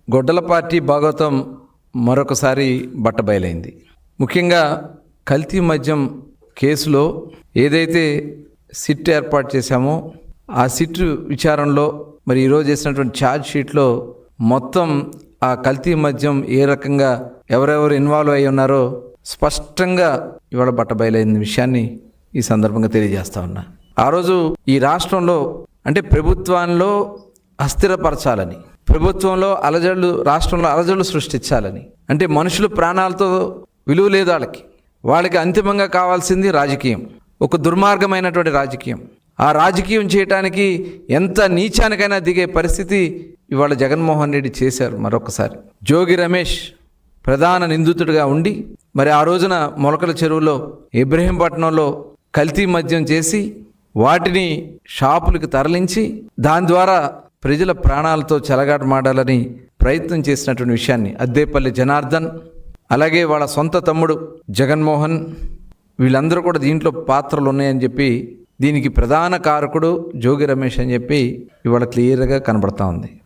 గొడ్డల party Bhagavatam మరొకసారి బట్టబయలైంది. ముఖ్యంగా కల్తీ మద్యం కేసులో ఏదైతే సిట్ ఏర్పాటు చేశామో ఆ సిట్ విచారణలో మరి ఈరోజు చేసినటువంటి ఛార్జ్ షీట్లో మొత్తం ఆ కల్తీ మద్యం ఏ రకంగా ఎవరెవరు ఇన్వాల్వ్ అయి ఉన్నారో స్పష్టంగా ఇవాళ బట్టబయలైన విషయాన్ని ఈ సందర్భంగా తెలియజేస్తా ఉన్నా. ఆ రోజు ఈ రాష్ట్రంలో అంటే ప్రభుత్వంలో అస్థిరపరచాలని, ప్రభుత్వంలో రాష్ట్రంలో అలజడులు సృష్టించాలని, అంటే మనుషుల ప్రాణాలతో విలువ లేదు వాళ్ళకి అంతిమంగా కావాల్సింది రాజకీయం, ఒక దుర్మార్గమైనటువంటి రాజకీయం. ఆ రాజకీయం చేయటానికి ఎంత నీచానికైనా దిగే పరిస్థితి ఇవాళ జగన్మోహన్ రెడ్డి చేశారు. మరొకసారి జోగి రమేష్ ప్రధాన నిందితుడిగా ఉండి మరి ఆ రోజున మొలకల చెరువులో ఇబ్రహీంపట్నంలో కల్తీ మద్యం చేసి వాటిని షాపులకు తరలించి దాని ద్వారా ప్రజల ప్రాణాలతో చెలగాటమాడాలని ప్రయత్నం చేసినటువంటి విషయాన్ని అద్దేపల్లి జనార్దన్, అలాగే వాళ్ళ సొంత తమ్ముడు జగన్మోహన్, వీళ్ళందరూ కూడా దీంట్లో పాత్రలు ఉన్నాయని చెప్పి దీనికి ప్రధాన కారకుడు జోగి రమేష్ అని చెప్పి ఇవాళ క్లియర్గా కనబడతా ఉంది.